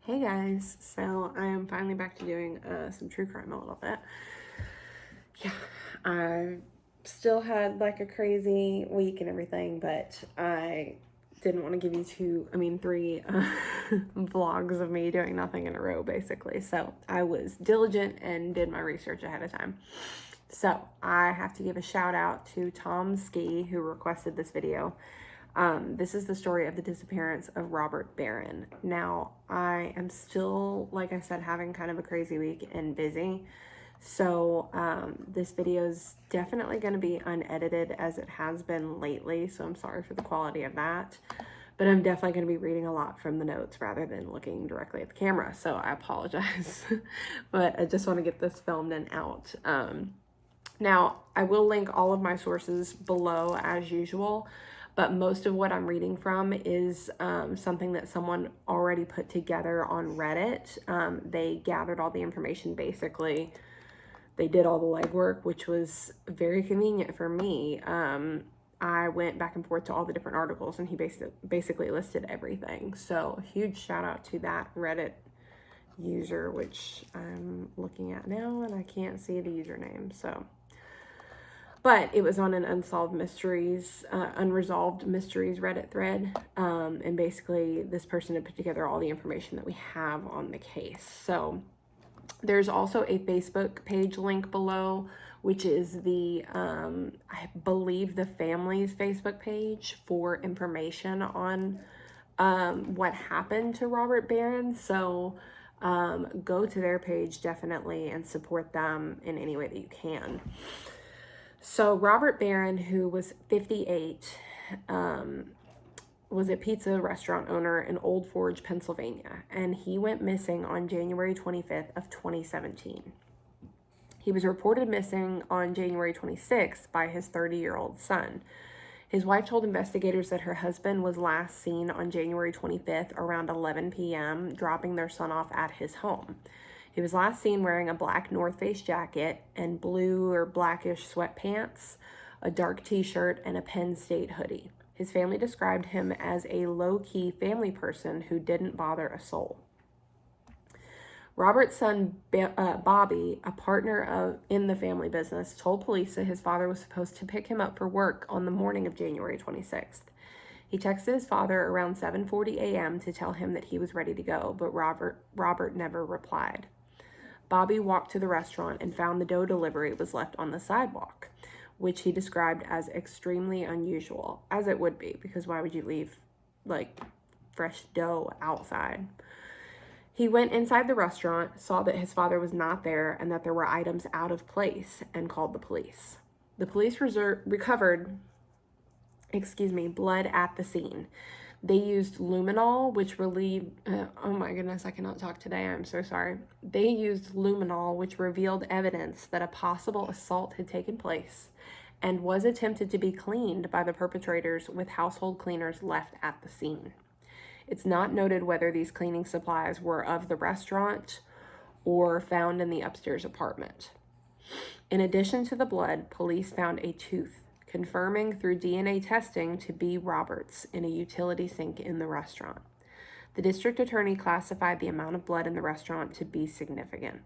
Hey guys, so I am finally back to doing some true crime a little bit. Yeah, I still had like a crazy week and everything, but I didn't want to give you three vlogs of me doing nothing in a row basically. So I was diligent and did my research ahead of time. So I have to give a shout out to Tom Ski who requested this video. This is the story of the disappearance of Robert Barron. Now, I am still, like I said, having kind of a crazy week and busy. So, this video is definitely going to be unedited as it has been lately. So, I'm sorry for the quality of that. But I'm definitely going to be reading a lot from the notes rather than looking directly at the camera. So, I apologize. But I just want to get this filmed and out. Now, I will link all of my sources below as usual, but most of what I'm reading from is something that someone already put together on Reddit. They gathered all the information basically. They did all the legwork, which was very convenient for me. I went back and forth to all the different articles and he basically listed everything. So, huge shout out to that Reddit user, which I'm looking at now and I can't see the username. But it was on an unresolved mysteries Reddit thread. And basically this person had put together all the information that we have on the case. So there's also a Facebook page link below, which is I believe the family's Facebook page for information on what happened to Robert Barron. So go to their page definitely and support them in any way that you can. So Robert Barron, who was 58, was a pizza restaurant owner in Old Forge, Pennsylvania, and he went missing on January 25th of 2017. He was reported missing on January 26th by his 30-year-old son. His wife told investigators that her husband was last seen on January 25th around 11 p.m., dropping their son off at his home. He was last seen wearing a black North Face jacket and blue or blackish sweatpants, a dark t-shirt, and a Penn State hoodie. His family described him as a low-key family person who didn't bother a soul. Robert's son, Bobby, a partner in the family business, told police that his father was supposed to pick him up for work on the morning of January 26th. He texted his father around 7:40 a.m. to tell him that he was ready to go, but Robert never replied. Bobby walked to the restaurant and found the dough delivery was left on the sidewalk, which he described as extremely unusual, as it would be, because why would you leave, fresh dough outside? He went inside the restaurant, saw that his father was not there and that there were items out of place, and called the police. The police recovered blood at the scene. They used luminol, which relieved, oh my goodness, I cannot talk today, I'm so sorry. They used luminol, which revealed evidence that a possible assault had taken place and was attempted to be cleaned by the perpetrators with household cleaners left at the scene. It's not noted whether these cleaning supplies were of the restaurant or found in the upstairs apartment. In addition to the blood, police found a tooth, confirming through DNA testing to be Robert's in a utility sink in the restaurant. The district attorney classified the amount of blood in the restaurant to be significant.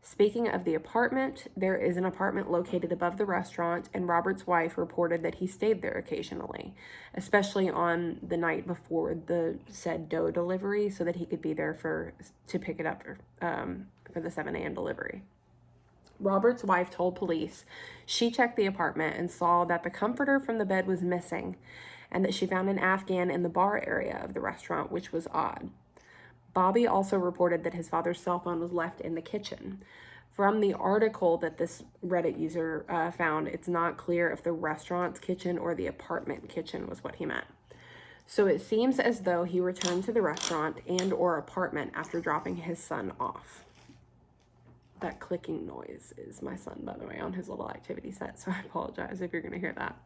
Speaking of the apartment, there is an apartment located above the restaurant, and Robert's wife reported that he stayed there occasionally, especially on the night before the said dough delivery, so that he could be there to pick it up for the 7 a.m. delivery. Robert's wife told police she checked the apartment and saw that the comforter from the bed was missing and that she found an Afghan in the bar area of the restaurant, which was odd. Bobby also reported that his father's cell phone was left in the kitchen. From the article that this Reddit user found, it's not clear if the restaurant's kitchen or the apartment kitchen was what he meant. So it seems as though he returned to the restaurant and or apartment after dropping his son off. That clicking noise is my son, by the way, on his little activity set, so I apologize if you're going to hear that.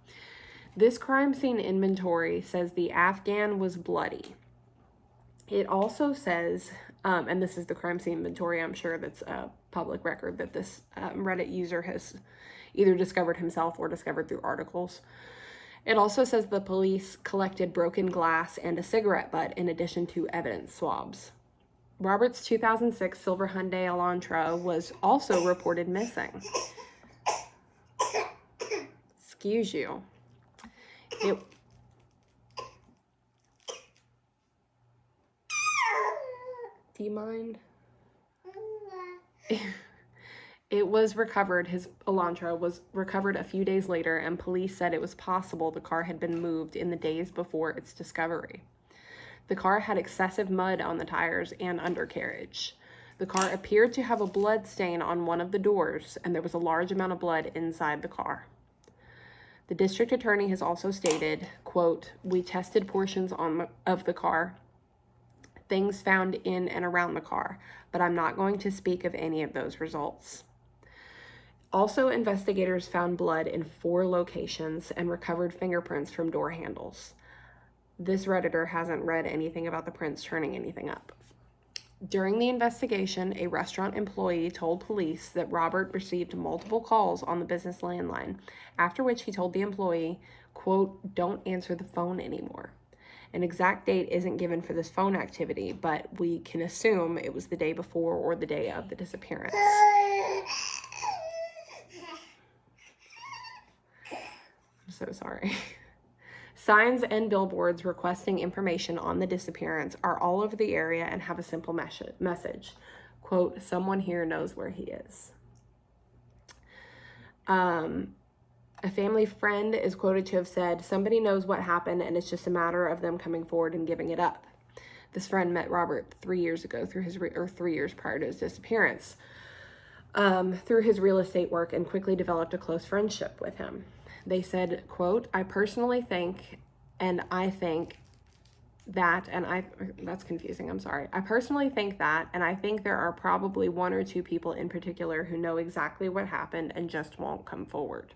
This crime scene inventory says the Afghan was bloody. It also says, and this is the crime scene inventory, I'm sure that's a public record that this Reddit user has either discovered himself or discovered through articles. It also says the police collected broken glass and a cigarette butt in addition to evidence swabs. Robert's 2006 silver Hyundai Elantra was also reported missing. Excuse you. Do you mind? It was recovered, his Elantra was recovered a few days later, and police said it was possible the car had been moved in the days before its discovery. The car had excessive mud on the tires and undercarriage. The car appeared to have a blood stain on one of the doors, and there was a large amount of blood inside the car. The district attorney has also stated, quote, "We tested portions of the car, things found in and around the car, but I'm not going to speak of any of those results." Also, investigators found blood in 4 locations and recovered fingerprints from door handles. This Redditor hasn't read anything about the prints turning anything up. During the investigation, a restaurant employee told police that Robert received multiple calls on the business landline, after which he told the employee, quote, "Don't answer the phone anymore." An exact date isn't given for this phone activity, but we can assume it was the day before or the day of the disappearance. I'm so sorry. Signs and billboards requesting information on the disappearance are all over the area and have a simple message. Quote, "Someone here knows where he is." A family friend is quoted to have said, "Somebody knows what happened and it's just a matter of them coming forward and giving it up." This friend met Robert 3 years ago through 3 years prior to his disappearance, through his real estate work, and quickly developed a close friendship with him. They said, quote, "I personally think, and I think that, that's confusing, I'm sorry. I personally think that, and I think there are probably 1 or 2 people in particular who know exactly what happened and just won't come forward."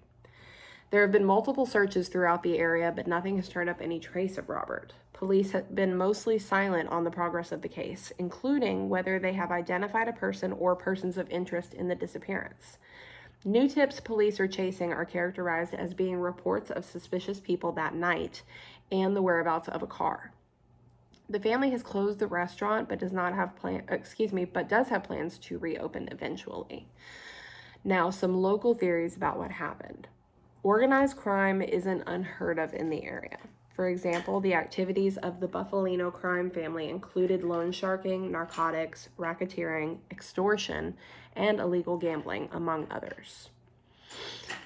There have been multiple searches throughout the area, but nothing has turned up any trace of Robert. Police have been mostly silent on the progress of the case, including whether they have identified a person or persons of interest in the disappearance. New tips police are chasing are characterized as being reports of suspicious people that night and the whereabouts of a car. The family has closed the restaurant, but does have plans to reopen eventually. Now, some local theories about what happened. Organized crime isn't unheard of in the area. For example, the activities of the Buffalino crime family included loan sharking, narcotics, racketeering, extortion, and illegal gambling, among others.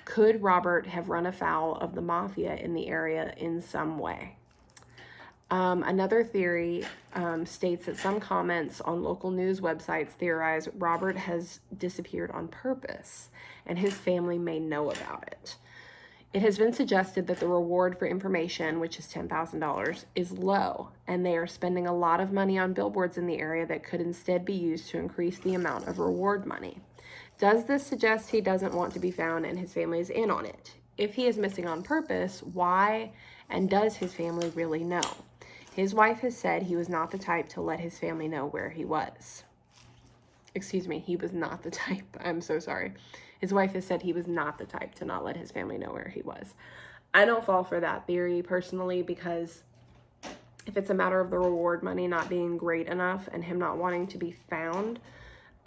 Could Robert have run afoul of the mafia in the area in some way? Another theory states that some comments on local news websites theorize Robert has disappeared on purpose, and his family may know about it. It has been suggested that the reward for information, which is $10,000, is low, and they are spending a lot of money on billboards in the area that could instead be used to increase the amount of reward money. Does this suggest he doesn't want to be found and his family is in on it? If he is missing on purpose, why, and does his family really know? His wife has said he was not the type to let his family know where he was. Excuse me, he was not the type. I'm so sorry. His wife has said he was not the type to not let his family know where he was. I don't fall for that theory personally, because if it's a matter of the reward money not being great enough and him not wanting to be found,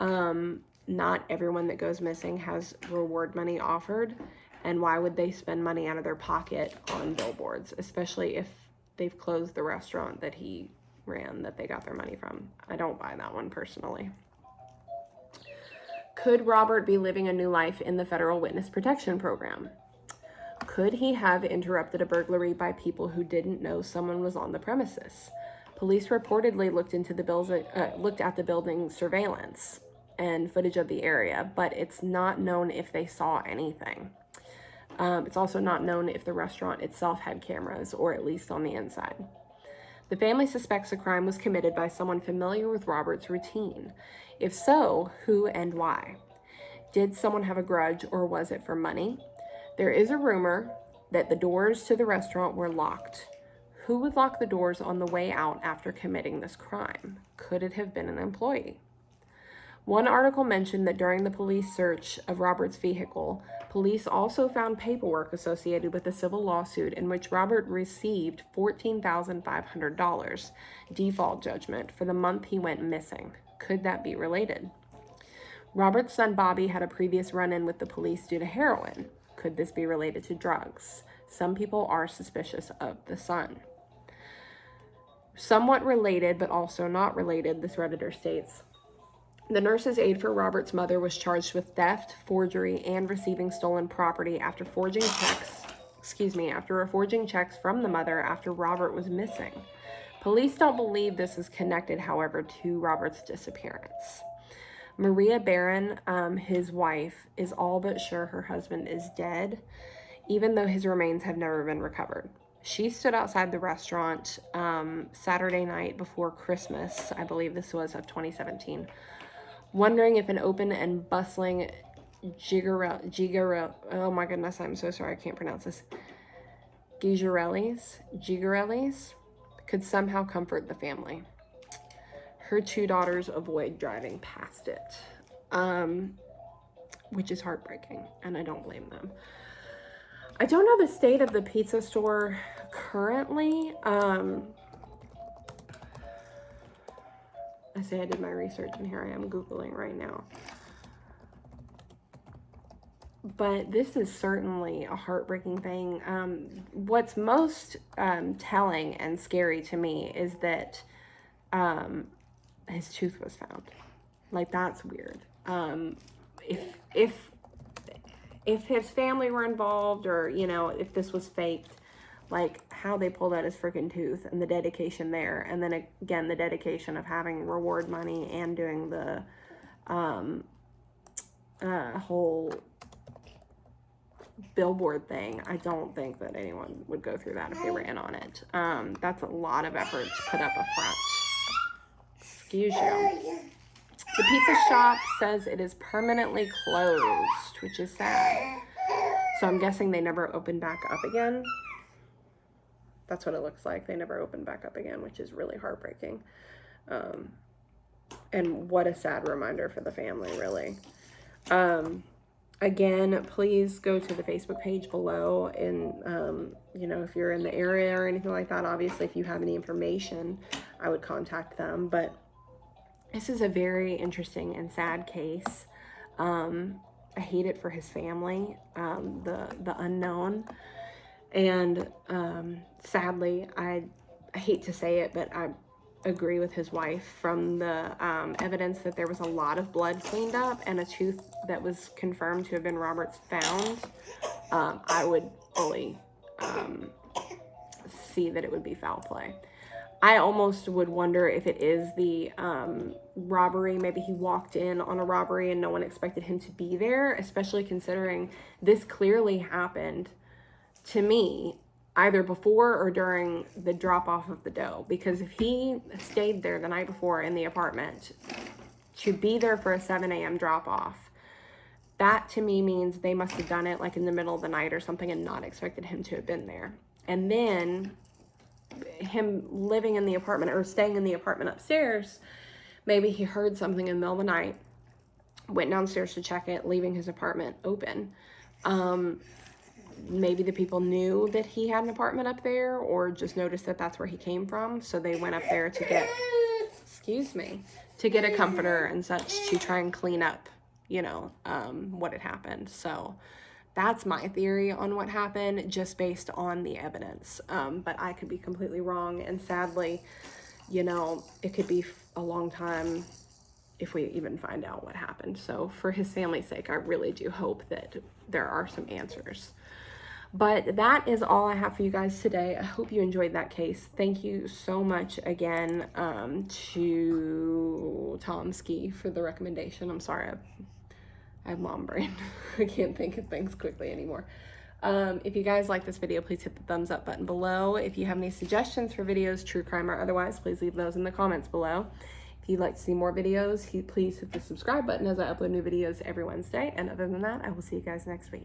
not everyone that goes missing has reward money offered. And why would they spend money out of their pocket on billboards, especially if they've closed the restaurant that he ran, that they got their money from? I don't buy that one personally. Could Robert be living a new life in the federal witness protection program? Could he have interrupted a burglary by people who didn't know someone was on the premises? Police reportedly looked at the building surveillance and footage of the area, but it's not known if they saw anything. It's also not known if the restaurant itself had cameras, or at least on the inside. The family suspects the crime was committed by someone familiar with Robert's routine. If so, who and why? Did someone have a grudge, or was it for money? There is a rumor that the doors to the restaurant were locked. Who would lock the doors on the way out after committing this crime? Could it have been an employee? One article mentioned that during the police search of Robert's vehicle, police also found paperwork associated with a civil lawsuit in which Robert received $14,500 default judgment for the month he went missing. Could that be related? Robert's son Bobby had a previous run-in with the police due to heroin. Could this be related to drugs? Some people are suspicious of the son. Somewhat related, but also not related, this Redditor states. The nurse's aide for Robert's mother was charged with theft, forgery, and receiving stolen property after forging checks from the mother after Robert was missing. Police don't believe this is connected, however, to Robert's disappearance. Maria Barron, his wife, is all but sure her husband is dead, even though his remains have never been recovered. She stood outside the restaurant Saturday night before Christmas, I believe this was of 2017, wondering if an open and bustling oh my goodness, I'm so sorry, I can't pronounce this, Gigarellis could somehow comfort the family. Her two daughters avoid driving past it, which is heartbreaking, and I don't blame them. I don't know the state of the pizza store currently. I say I did my research, and here I am Googling right now. But this is certainly a heartbreaking thing. What's most telling and scary to me is that his tooth was found. Like, that's weird. If his family were involved, or, you know, if this was faked, like, how they pulled out his freaking tooth and the dedication there. And then again, the dedication of having reward money and doing the whole billboard thing. I don't think that anyone would go through that if they were in on it. That's a lot of effort to put up a front. Excuse you. The pizza shop says it is permanently closed, which is sad. So I'm guessing they never opened back up again. That's what it looks like. They never opened back up again, which is really heartbreaking. And what a sad reminder for the family, really. Again, please go to the Facebook page below, and, you know, if you're in the area or anything like that, obviously, if you have any information, I would contact them. But this is a very interesting and sad case. I hate it for his family, the unknown. And sadly, I hate to say it, but I agree with his wife. From the evidence that there was a lot of blood cleaned up and a tooth that was confirmed to have been Robert's found, I would fully see that it would be foul play. I almost would wonder if it is the robbery. Maybe he walked in on a robbery and no one expected him to be there, especially considering this clearly happened, to me, either before or during the drop-off of the dough. Because if he stayed there the night before in the apartment to be there for a 7 a.m. drop-off, that to me means they must have done it like in the middle of the night or something and not expected him to have been there. And then him living in the apartment or staying in the apartment upstairs, maybe he heard something in the middle of the night, went downstairs to check it, leaving his apartment open. Maybe the people knew that he had an apartment up there, or just noticed that that's where he came from. So they went up there to get, to get a comforter and such, to try and clean up, you know, what had happened. So that's my theory on what happened, just based on the evidence. But I could be completely wrong. And sadly, you know, it could be a long time if we even find out what happened. So for his family's sake, I really do hope that there are some answers. But that is all I have for you guys today. I hope you enjoyed that case. Thank you so much again to Tom Ski for the recommendation. I'm sorry, I have mom brain. I can't think of things quickly anymore. If you guys like this video, please hit the thumbs up button below. If you have any suggestions for videos, true crime or otherwise, please leave those in the comments below. If you'd like to see more videos, please hit the subscribe button as I upload new videos every Wednesday. And other than that, I will see you guys next week.